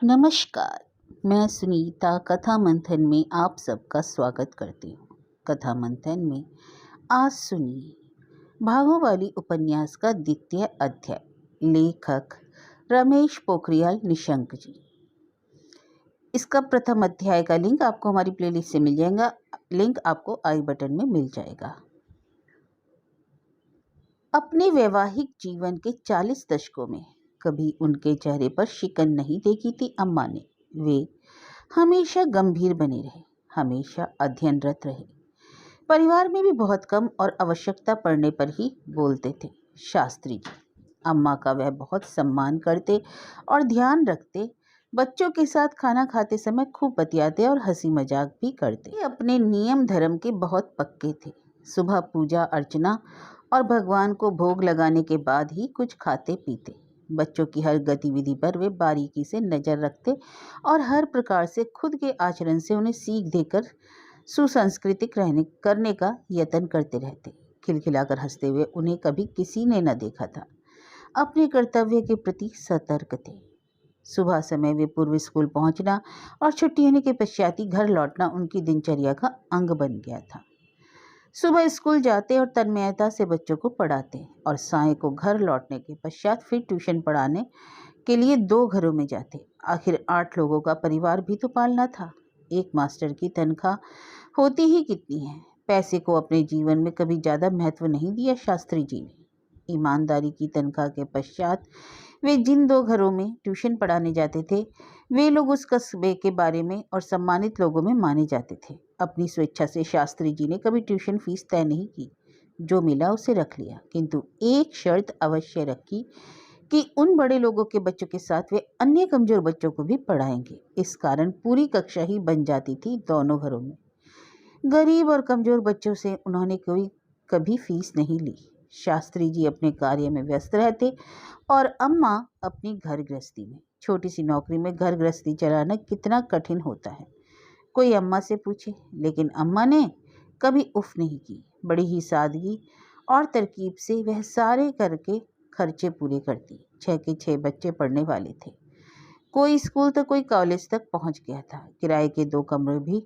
नमस्कार। मैं सुनीता कथा मंथन में आप सबका स्वागत करती हूँ। कथा मंथन में आज सुनिए भागोवाली उपन्यास का द्वितीय अध्याय। लेखक रमेश पोखरियाल निशंक जी। इसका प्रथम अध्याय का लिंक आपको हमारी प्लेलिस्ट से मिल जाएगा। लिंक आपको आई बटन में मिल जाएगा। अपने वैवाहिक जीवन के 40 दशकों में कभी उनके चेहरे पर शिकन नहीं देखी थी अम्मा ने। वे हमेशा गंभीर बने रहे, हमेशा अध्ययनरत रहे। परिवार में भी बहुत कम और आवश्यकता पड़ने पर ही बोलते थे। शास्त्री जी अम्मा का वह बहुत सम्मान करते और ध्यान रखते। बच्चों के साथ खाना खाते समय खूब बतियाते और हंसी मजाक भी करते। वे अपने नियम धर्म के बहुत पक्के थे। सुबह पूजा अर्चना और भगवान को भोग लगाने के बाद ही कुछ खाते पीते। बच्चों की हर गतिविधि पर वे बारीकी से नज़र रखते और हर प्रकार से खुद के आचरण से उन्हें सीख देकर सुसंस्कृतिक करने का यत्न करते रहते। खिलखिलाकर हंसते हुए उन्हें कभी किसी ने न देखा था। अपने कर्तव्य के प्रति सतर्क थे। सुबह समय वे पूर्व स्कूल पहुंचना और छुट्टी होने के पश्चात ही घर लौटना उनकी दिनचर्या का अंग बन गया था। सुबह स्कूल जाते और तन्मयता से बच्चों को पढ़ाते और साय को घर लौटने के पश्चात फिर ट्यूशन पढ़ाने के लिए 2 घरों में जाते। आखिर 8 लोगों का परिवार भी तो पालना था। एक मास्टर की तनख्वाह होती ही कितनी है। पैसे को अपने जीवन में कभी ज़्यादा महत्व नहीं दिया शास्त्री जी ने। ईमानदारी की तनख्वाह के पश्चात वे जिन 2 घरों में ट्यूशन पढ़ाने जाते थे, वे लोग उस कस्बे के बारे में और सम्मानित लोगों में माने जाते थे। अपनी स्वेच्छा से शास्त्री जी ने कभी ट्यूशन फीस तय नहीं की। जो मिला उसे रख लिया, किंतु एक शर्त अवश्य रखी कि उन बड़े लोगों के बच्चों के साथ वे अन्य कमजोर बच्चों को भी पढ़ाएंगे। इस कारण पूरी कक्षा ही बन जाती थी दोनों घरों में। गरीब और कमजोर बच्चों से उन्होंने कोई कभी फीस नहीं ली। शास्त्री जी अपने कार्य में व्यस्त रहते और अम्मा अपनी घर गृहस्थी में। छोटी सी नौकरी में घर गृहस्थी चलाना कितना कठिन होता है, कोई अम्मा से पूछे। लेकिन अम्मा ने कभी उफ नहीं की। बड़ी ही सादगी और तरकीब से वह सारे करके खर्चे पूरे करती। 6 के 6 बच्चे पढ़ने वाले थे। कोई स्कूल तो कोई कॉलेज तक पहुंच गया था। किराए के 2 कमरे भी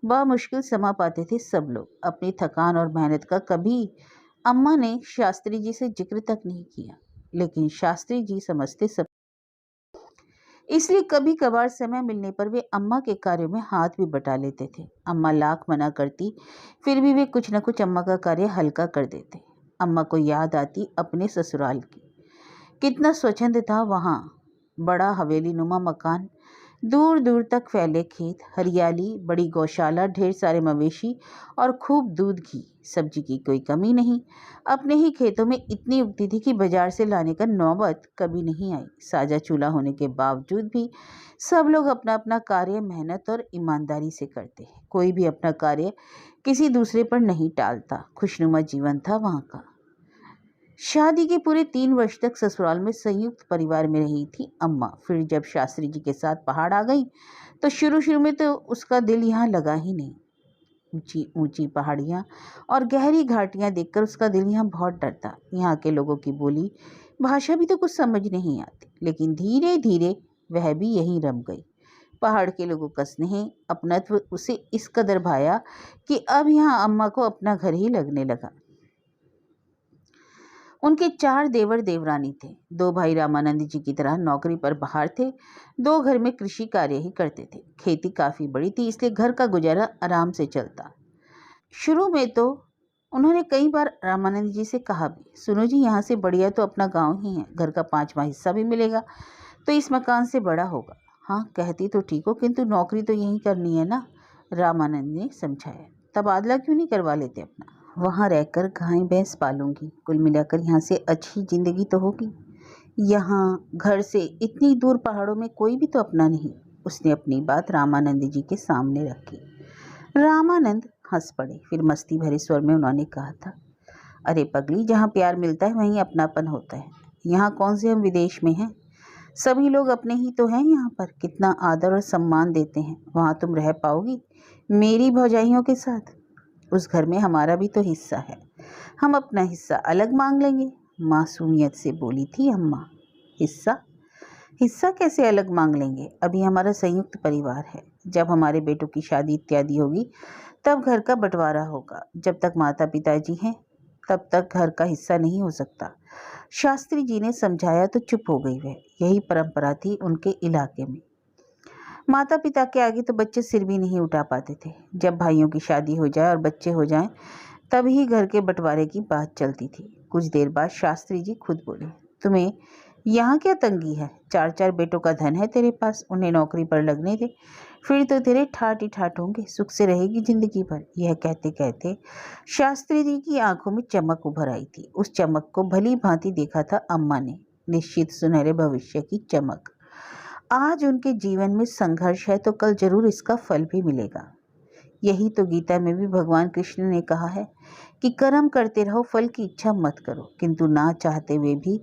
बामुश्किल समा पाते थे सब लोग। अपनी थकान और मेहनत का कभी अम्मा ने शास्त्री जी से जिक्र तक नहीं किया, लेकिन शास्त्री जी समझते सब। इसलिए कभी कभार समय मिलने पर वे अम्मा के कार्यों में हाथ भी बटा लेते थे। अम्मा लाख मना करती, फिर भी वे कुछ न कुछ अम्मा का कार्य हल्का कर देते। अम्मा को याद आती अपने ससुराल की। कितना स्वच्छंद था वहाँ। बड़ा हवेली नुमा मकान, दूर दूर तक फैले खेत, हरियाली, बड़ी गौशाला, ढेर सारे मवेशी और खूब दूध घी। सब्जी की कोई कमी नहीं। अपने ही खेतों में इतनी उगती थी कि बाजार से लाने का नौबत कभी नहीं आई। साझा चूल्हा होने के बावजूद भी सब लोग अपना अपना कार्य मेहनत और ईमानदारी से करते हैं। कोई भी अपना कार्य किसी दूसरे पर नहीं टालता। खुशनुमा जीवन था वहाँ का। शादी के पूरे 3 वर्ष तक ससुराल में संयुक्त परिवार में रही थी अम्मा। फिर जब शास्त्री जी के साथ पहाड़ आ गई तो शुरू में तो उसका दिल यहाँ लगा ही नहीं। ऊंची ऊंची पहाड़ियाँ और गहरी घाटियाँ देखकर उसका दिल यहाँ बहुत डरता। यहाँ के लोगों की बोली भाषा भी तो कुछ समझ नहीं आती, लेकिन धीरे धीरे वह भी यहीं रम गई। पहाड़ के लोगों का स्नेह अपनत्व उसे इस कदर भाया कि अब यहाँ अम्मा को अपना घर ही लगने लगा। उनके 4 देवर देवरानी थे। 2 भाई रामानंद जी की तरह नौकरी पर बाहर थे। 2 घर में कृषि कार्य ही करते थे। खेती काफ़ी बड़ी थी, इसलिए घर का गुजारा आराम से चलता। शुरू में तो उन्होंने कई बार रामानंद जी से कहा भी, सुनो जी, यहाँ से बढ़िया तो अपना गांव ही है, घर का 5वां हिस्सा भी मिलेगा तो इस मकान से बड़ा होगा। हाँ, कहती तो ठीक हो, किंतु नौकरी तो यहीं करनी है ना, रामानंद ने समझाया। तबादला क्यों नहीं करवा लेते अपना? वहाँ रहकर गाय भैंस पालूंगी, कुल मिलाकर यहाँ से अच्छी जिंदगी तो होगी। यहाँ घर से इतनी दूर पहाड़ों में कोई भी तो अपना नहीं। उसने अपनी बात रामानंद जी के सामने रखी। रामानंद हंस पड़े। फिर मस्ती भरे स्वर में उन्होंने कहा था, अरे पगली, जहाँ प्यार मिलता है वहीं अपनापन होता है। यहाँ कौन से हम विदेश में हैं, सभी लोग अपने ही तो हैं। यहाँ पर कितना आदर और सम्मान देते हैं। वहाँ तुम रह पाओगी मेरी भौजाइयों के साथ? उस घर में हमारा भी तो हिस्सा है, हम अपना हिस्सा अलग मांग लेंगे, मासूमियत से बोली थी अम्मा। हिस्सा? हिस्सा कैसे अलग मांग लेंगे? अभी हमारा संयुक्त परिवार है। जब हमारे बेटों की शादी इत्यादि होगी तब घर का बंटवारा होगा। जब तक माता पिताजी हैं तब तक घर का हिस्सा नहीं हो सकता। शास्त्री जी ने समझाया तो चुप हो गई वह। यही परंपरा थी उनके इलाके में। माता पिता के आगे तो बच्चे सिर भी नहीं उठा पाते थे। जब भाइयों की शादी हो जाए और बच्चे हो जाएं तभी घर के बंटवारे की बात चलती थी। कुछ देर बाद शास्त्री जी खुद बोले, तुम्हें यहाँ क्या तंगी है? 4-4 बेटों का धन है तेरे पास, उन्हें नौकरी पर लगने दे, फिर तो तेरे ठाट ही ठाट होंगे, सुख से रहेगी जिंदगी भर। यह कहते कहते शास्त्री जी की आंखों में चमक उभर आई थी। उस चमक को भली भांति देखा था अम्मा ने, निश्चित सुनहरे भविष्य की चमक। आज उनके जीवन में संघर्ष है तो कल जरूर इसका फल भी मिलेगा। यही तो गीता में भी भगवान कृष्ण ने कहा है कि कर्म करते रहो, फल की इच्छा मत करो। किंतु ना चाहते हुए भी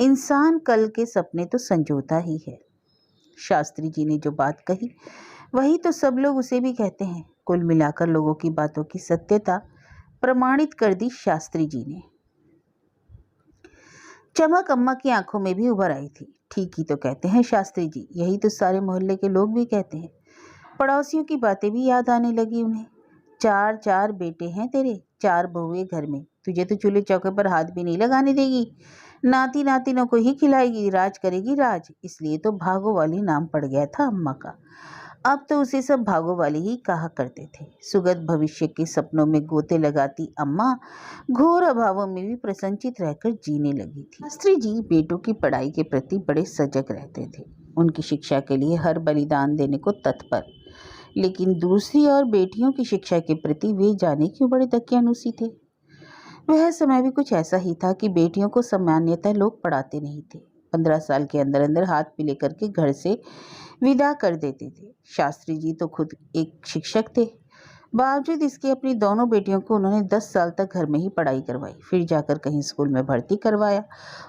इंसान कल के सपने तो संजोता ही है। शास्त्री जी ने जो बात कही वही तो सब लोग उसे भी कहते हैं। कुल मिलाकर लोगों की बातों की सत्यता प्रमाणित कर दी शास्त्री जी ने। चमक अम्मा की आंखों में भी उभर आई थी। ठीक ही तो कहते हैं शास्त्री जी, यही तो सारे मोहल्ले के लोग भी कहते हैं। पड़ोसियों की बातें भी याद आने लगी उन्हें। 4-4 बेटे हैं तेरे, 4 बहुएं घर में, तुझे तो चूल्हे चौके पर हाथ भी नहीं लगाने देगी। नाती नातिनों को ही खिलाएगी, राज करेगी राज। इसलिए तो भागो वाली नाम पड़ गया था अम्मा का। अब तो उसे सब भागो वाली ही कहा करते थे। सुगत भविष्य के सपनों में गोते लगाती अम्मा घोर अभावों में भी प्रसन्नचित रहकर जीने लगी थी। शास्त्री जी बेटों की पढ़ाई के प्रति बड़े सजग रहते थे, उनकी शिक्षा के लिए हर बलिदान देने को तत्पर। लेकिन दूसरी ओर बेटियों की शिक्षा के प्रति वे जाने क्यों बड़े दकियानूसी थे। वह समय भी कुछ ऐसा ही था कि बेटियों को सामान्यतः लोग पढ़ाते नहीं थे। 15 साल के अंदर अंदर हाथ पीले करके घर से विदा कर देते थे। शास्त्री जी तो खुद एक शिक्षक थे। बावजूद इसके अपनी दोनों बेटियों को उन्होंने 10 साल तक घर में ही पढ़ाई करवाई, फिर जाकर कहीं स्कूल में भर्ती करवाया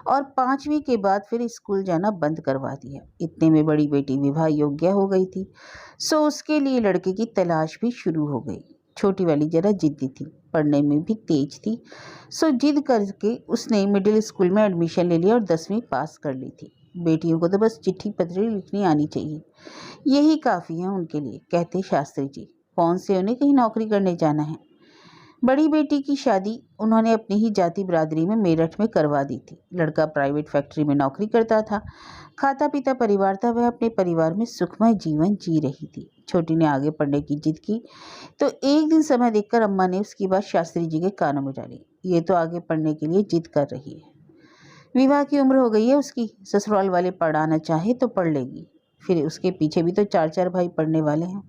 और 5वीं के बाद फिर स्कूल जाना बंद करवा दिया। इतने में बड़ी बेटी विवाह योग्य हो गई थी, सो उसके लिए लड़के की तलाश भी शुरू हो गई। छोटी वाली जरा जिद्दी थी, पढ़ने में भी तेज थी, सो जिद करके उसने मिडिल स्कूल में एडमिशन ले लिया और 10वीं पास कर ली थी। बेटियों को तो बस चिट्ठी पत्री लिखनी आनी चाहिए, यही काफ़ी है उनके लिए, कहते शास्त्री जी। कौन से उन्हें कहीं नौकरी करने जाना है। बड़ी बेटी की शादी उन्होंने अपनी ही जाति बिरादरी में मेरठ में करवा दी थी। लड़का प्राइवेट फैक्ट्री में नौकरी करता था, खाता पीता परिवार था। वह अपने परिवार में सुखमय जीवन जी रही थी। छोटी ने आगे पढ़ने की जिद की तो एक दिन समय देखकर अम्मा ने उसकी बात शास्त्री जी के कानों में डाली। ये तो आगे पढ़ने के लिए जिद कर रही है, विवाह की उम्र हो गई है उसकी, ससुराल वाले पढ़ाना चाहे तो पढ़ लेगी, फिर उसके पीछे भी तो 4-4 भाई पढ़ने वाले हैं,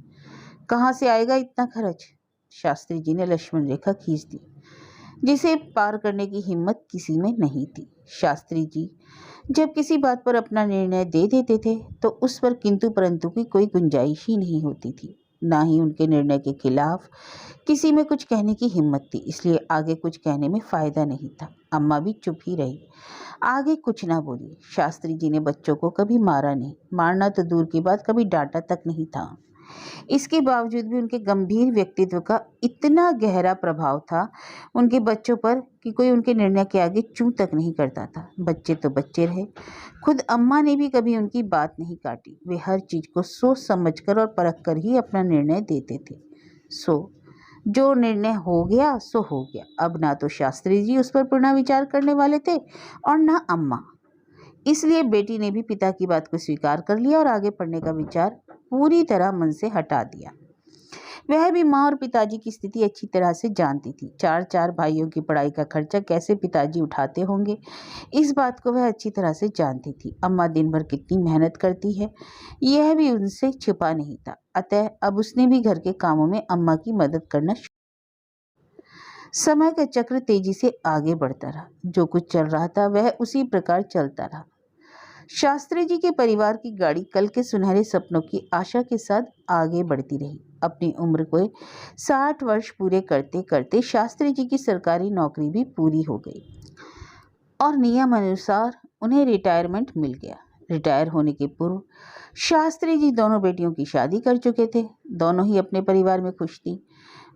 कहाँ से आएगा इतना खर्च। शास्त्री जी ने लक्ष्मण रेखा खींच दी, जिसे पार करने की हिम्मत किसी में नहीं थी। शास्त्री जी जब किसी बात पर अपना निर्णय दे देते थे तो उस पर किंतु परंतु की कोई गुंजाइश ही नहीं होती थी। ना ही उनके निर्णय के खिलाफ किसी में कुछ कहने की हिम्मत थी, इसलिए आगे कुछ कहने में फायदा नहीं था। अम्मा भी चुप ही रही, आगे कुछ ना बोली। शास्त्री जी ने बच्चों को कभी मारा नहीं, मारना तो दूर की बात, कभी डांटा तक नहीं था। इसके बावजूद भी उनके गंभीर व्यक्तित्व का इतना गहरा प्रभाव था उनके बच्चों पर कि कोई उनके निर्णय के आगे चूं तक नहीं करता था। बच्चे तो बच्चे रहे, खुद अम्मा ने भी कभी उनकी बात नहीं काटी। वे हर चीज को सोच समझकर और परख कर ही अपना निर्णय देते थे। जो निर्णय हो गया सो हो गया। अब ना तो शास्त्री जी उस पर पुनः विचार करने वाले थे और ना अम्मा। इसलिए बेटी ने भी पिता की बात को स्वीकार कर लिया और आगे पढ़ने का विचार पूरी तरह मन से हटा दिया। वह भी माँ और पिताजी की स्थिति अच्छी तरह से जानती थी। 4-4 भाइयों की पढ़ाई का खर्चा कैसे पिताजी उठाते होंगे, इस बात को वह अच्छी तरह से जानती थी। अम्मा दिन भर कितनी मेहनत करती है, यह भी उनसे छिपा नहीं था। अतः अब उसने भी घर के कामों में अम्मा की मदद करना। समय का चक्र तेजी से आगे बढ़ता रहा। जो कुछ चल रहा था वह उसी प्रकार चलता रहा। शास्त्री जी के परिवार की गाड़ी कल के सुनहरे सपनों की आशा के साथ आगे बढ़ती रही। अपनी उम्र को 60 वर्ष पूरे करते करते शास्त्री जी की सरकारी नौकरी भी पूरी हो गई और नियम अनुसार उन्हें रिटायरमेंट मिल गया। रिटायर होने के पूर्व शास्त्री जी दोनों बेटियों की शादी कर चुके थे। दोनों ही अपने परिवार में खुश थी।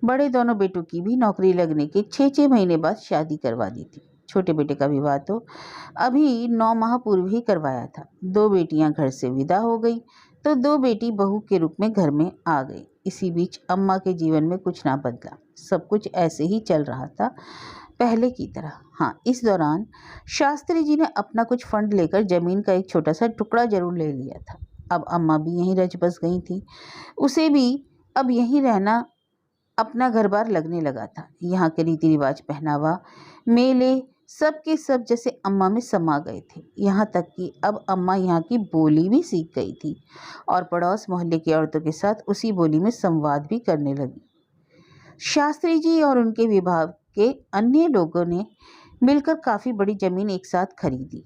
बड़े दोनों बेटों की भी नौकरी लगने के 6-6 महीने बाद शादी करवा दी थी। छोटे बेटे का विवाह तो अभी 9 माह पूर्व ही करवाया था। 2 बेटियां घर से विदा हो गई तो 2 बेटी बहू के रूप में घर में आ गई। इसी बीच अम्मा के जीवन में कुछ ना बदला, सब कुछ ऐसे ही चल रहा था पहले की तरह। हाँ, इस दौरान शास्त्री जी ने अपना कुछ फंड लेकर जमीन का एक छोटा सा टुकड़ा जरूर ले लिया था। अब अम्मा भी यहीं रच बस गई थी। उसे भी अब यहीं रहना अपना घर बार लगने लगा था। यहाँ के रीति रिवाज, पहनावा, मेले, सब के सब जैसे अम्मा में समा गए थे। यहाँ तक कि अब अम्मा यहाँ की बोली भी सीख गई थी और पड़ोस मोहल्ले की औरतों के साथ उसी बोली में संवाद भी करने लगी। शास्त्री जी और उनके विभाग के अन्य लोगों ने मिलकर काफ़ी बड़ी ज़मीन एक साथ खरीदी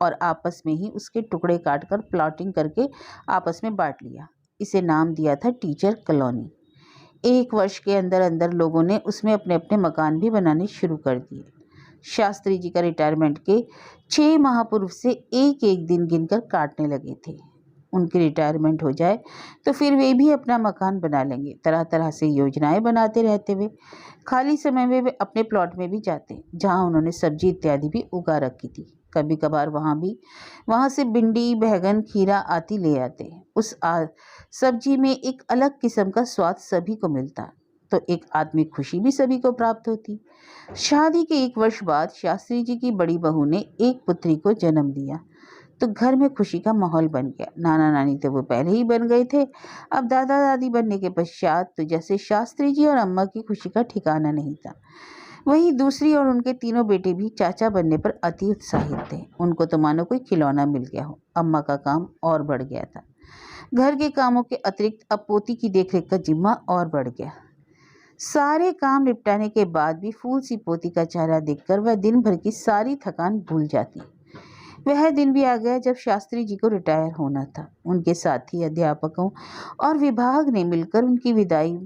और आपस में ही उसके टुकड़े काटकर प्लॉटिंग करके आपस में बांट लिया। इसे नाम दिया था टीचर कॉलोनी। 1 वर्ष के अंदर अंदर लोगों ने उसमें अपने अपने मकान भी बनाने शुरू कर दिए। शास्त्री जी का रिटायरमेंट के 6 माह पूर्व से एक एक दिन गिनकर काटने लगे थे। उनकी रिटायरमेंट हो जाए तो फिर वे भी अपना मकान बना लेंगे। तरह तरह से योजनाएं बनाते रहते वे। खाली समय में वे अपने प्लॉट में भी जाते जहां उन्होंने सब्जी इत्यादि भी उगा रखी थी। कभी कभार वहां से भिंडी, बैगन, खीरा आदि ले आते। उस सब्जी में एक अलग किस्म का स्वाद सभी को मिलता तो एक आत्मिक खुशी भी सभी को प्राप्त होती। शादी के 1 वर्ष बाद शास्त्री जी की बड़ी बहू ने एक पुत्री को जन्म दिया तो घर में खुशी का माहौल बन गया। नाना नानी तो वो पहले ही बन गए थे। अब दादा दादी बनने के पश्चात तो जैसे शास्त्री जी और अम्मा की खुशी का ठिकाना नहीं था। वहीं दूसरी और उनके तीनों बेटे भी चाचा बनने पर अति उत्साहित थे। उनको तो मानो कोई खिलौना मिल गया हो। अम्मा का काम और बढ़ गया था। घर के कामों के अतिरिक्त अब पोती की देखरेख का जिम्मा और बढ़ गया। सारे काम निपटाने के बाद भी फूल सी पोती का चेहरा देखकर वह दिन भर की सारी थकान भूल जाती। वह दिन भी आ गया जब शास्त्री जी को रिटायर होना था। उनके साथी अध्यापकों और विभाग ने मिलकर उनकी विदाई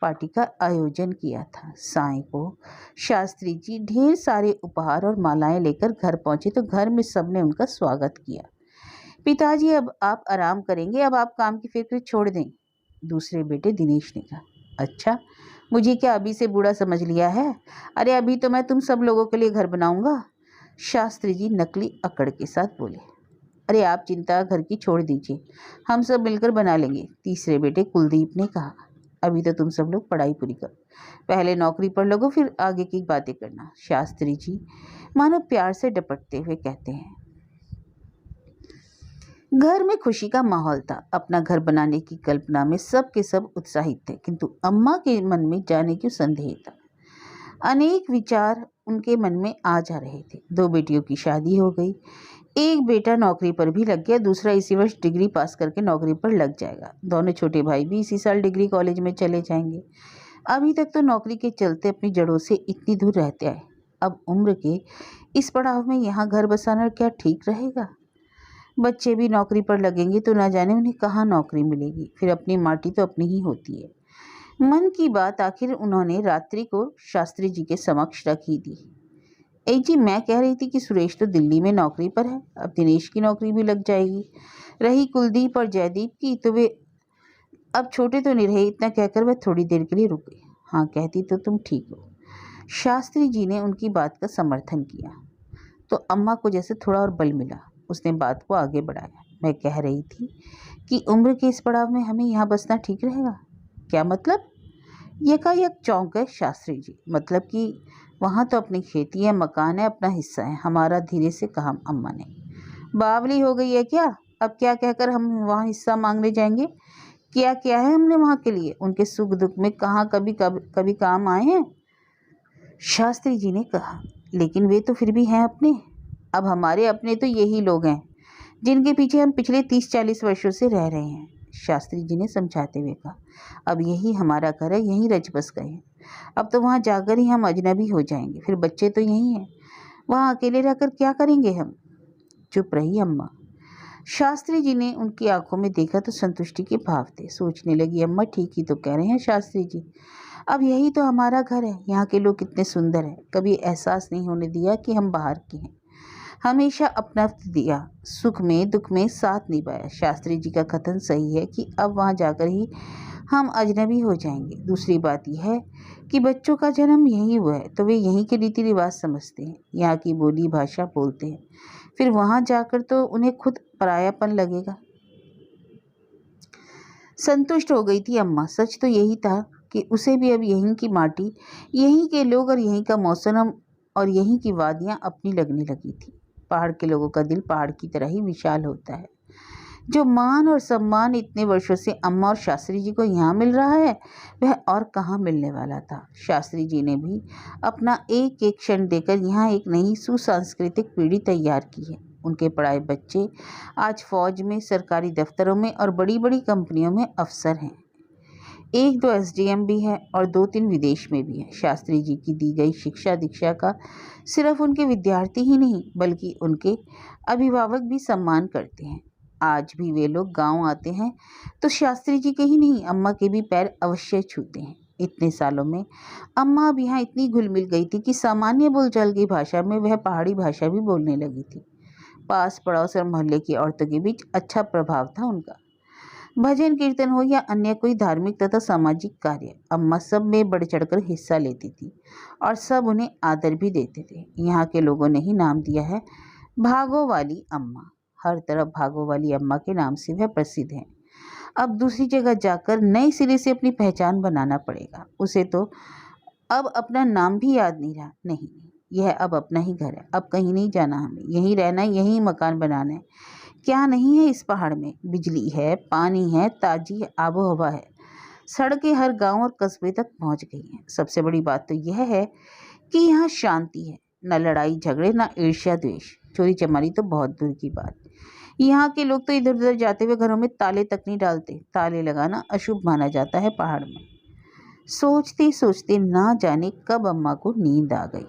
पार्टी का आयोजन किया था। साय को शास्त्री जी ढेर सारे उपहार और मालाएं लेकर घर पहुंचे तो घर में सबने उनका स्वागत किया। पिताजी, अब आप आराम करेंगे, अब आप काम की फिक्र छोड़ दें, दूसरे बेटे दिनेश ने कहा। अच्छा, मुझे क्या अभी से बूढ़ा समझ लिया है? अरे अभी तो मैं तुम सब लोगों के लिए घर बनाऊंगा, शास्त्री जी नकली अकड़ के साथ बोले। अरे आप चिंता घर की छोड़ दीजिए, हम सब मिलकर बना लेंगे, तीसरे बेटे कुलदीप ने कहा। अभी तो तुम सब लोग पढ़ाई पूरी करो, पहले नौकरी पर लगो, फिर आगे की बातें करना, शास्त्री जी मानो प्यार से डपटते हुए कहते हैं। घर में खुशी का माहौल था। अपना घर बनाने की कल्पना में सब के सब उत्साहित थे, किंतु अम्मा के मन में जाने क्यों संदेह था। अनेक विचार उनके मन में आ जा रहे थे। 2 बेटियों की शादी हो गई, एक बेटा नौकरी पर भी लग गया, दूसरा इसी वर्ष डिग्री पास करके नौकरी पर लग जाएगा। दोनों छोटे भाई भी इसी साल डिग्री कॉलेज में चले जाएंगे। अभी तक तो नौकरी के चलते अपनी जड़ों से इतनी दूर रहते आए। अब उम्र के इस पड़ाव में यहाँ घर बसाना क्या ठीक रहेगा? बच्चे भी नौकरी पर लगेंगे तो ना जाने उन्हें कहाँ नौकरी मिलेगी। फिर अपनी माटी तो अपनी ही होती है। मन की बात आखिर उन्होंने रात्रि को शास्त्री जी के समक्ष रखी थी। ए जी, मैं कह रही थी कि सुरेश तो दिल्ली में नौकरी पर है, अब दिनेश की नौकरी भी लग जाएगी। रही कुलदीप और जयदीप की, तो वे अब छोटे तो नहीं रहे। इतना कहकर वह थोड़ी देर के लिए रुक गई। हाँ, कहती तो तुम ठीक हो। शास्त्री जी ने उनकी बात का समर्थन किया तो अम्मा को जैसे थोड़ा और बल मिला। उसने बात को आगे बढ़ाया। मैं कह रही थी कि उम्र के इस पड़ाव में हमें यहाँ बसना ठीक रहेगा। क्या मतलब? यकायक चौंक गए शास्त्री जी। मतलब कि वहाँ तो अपनी खेती है, मकान है, अपना हिस्सा है हमारा, धीरे से कहा अम्मा ने। बावली हो गई है क्या? अब क्या कहकर हम वहाँ हिस्सा मांगने जाएंगे? क्या क्या है हमने वहाँ के लिए? उनके सुख दुख में कहाँ कभी काम आए हैं? शास्त्री जी ने कहा। लेकिन वे तो फिर भी हैं अपने। अब हमारे अपने तो यही लोग हैं जिनके पीछे हम पिछले 30-40 वर्षों से रह रहे हैं, शास्त्री जी ने समझाते हुए कहा। अब यही हमारा घर है, यहीं रच बस गए हैं। अब तो वहाँ जाकर ही हम अजनबी हो जाएंगे। फिर बच्चे तो यहीं हैं, वहाँ अकेले रहकर क्या करेंगे हम? चुप रही अम्मा। शास्त्री जी ने उनकी आंखों में देखा तो संतुष्टि के भाव थे। सोचने लगी, अम्मा ठीक ही तो कह रहे हैं शास्त्री जी। अब यही तो हमारा घर है। यहाँ के लोग कितने सुंदर हैं। कभी एहसास नहीं होने दिया कि हम बाहर के हैं। हमेशा अपना दिया, सुख में दुख में साथ निभाया। शास्त्री जी का कथन सही है कि अब वहाँ जाकर ही हम अजनबी हो जाएंगे। दूसरी बात यह है कि बच्चों का जन्म यहीं हुआ है तो वे यहीं के रीति रिवाज समझते हैं, यहाँ की बोली भाषा बोलते हैं। फिर वहाँ जाकर तो उन्हें खुद परायापन लगेगा। संतुष्ट हो गई थी अम्मा। सच तो यही था कि उसे भी अब यहीं की माटी, यहीं के लोग और यहीं का मौसम और यहीं की वादियाँ अपनी लगने लगी थी। पहाड़ के लोगों का दिल पहाड़ की तरह ही विशाल होता है। जो मान और सम्मान इतने वर्षों से अम्मा और शास्त्री जी को यहाँ मिल रहा है, वह और कहाँ मिलने वाला था। शास्त्री जी ने भी अपना एक एक क्षण देकर यहाँ एक नई सुसांस्कृतिक पीढ़ी तैयार की है। उनके पढ़ाए बच्चे आज फौज में, सरकारी दफ्तरों में और बड़ी बड़ी कंपनियों में अफसर हैं। एक दो एसडीएम भी है और दो तीन विदेश में भी है। शास्त्री जी की दी गई शिक्षा दीक्षा का सिर्फ उनके विद्यार्थी ही नहीं बल्कि उनके अभिभावक भी सम्मान करते हैं। आज भी वे लोग गांव आते हैं तो शास्त्री जी के ही नहीं, अम्मा के भी पैर अवश्य छूते हैं। इतने सालों में अम्मा अब यहाँ इतनी घुल मिल गई थी कि सामान्य बोलचाल की भाषा में वह पहाड़ी भाषा भी बोलने लगी थी। पास पड़ोस और मोहल्ले की औरतों के बीच अच्छा प्रभाव था उनका। भजन कीर्तन हो या अन्य कोई धार्मिक तथा सामाजिक कार्य, अम्मा सब में बढ़ चढ़कर हिस्सा लेती थी और सब उन्हें आदर भी देते थे। यहाँ के लोगों ने ही नाम दिया है भागो वाली अम्मा। हर तरफ भागो वाली अम्मा के नाम से वह प्रसिद्ध है। अब दूसरी जगह जाकर नए सिरे से अपनी पहचान बनाना पड़ेगा उसे। तो अब अपना नाम भी याद नहीं रहा। नहीं, यह अब अपना ही घर है। अब कहीं नहीं जाना, हमें यहीं रहना है, यहीं मकान बनाना है। क्या नहीं है इस पहाड़ में? बिजली है, पानी है, ताजी आबो हवा है, सड़कें हर गांव और कस्बे तक पहुंच गई हैं। सबसे बड़ी बात तो यह है कि यहाँ शांति है, न लड़ाई झगड़े, न ईर्ष्या द्वेष, चोरी चमारी तो बहुत दूर की बात। यहाँ के लोग तो इधर उधर जाते हुए घरों में ताले तक नहीं डालते। ताले लगाना अशुभ माना जाता है पहाड़ में। सोचते सोचते ना जाने कब अम्मा को नींद आ गई।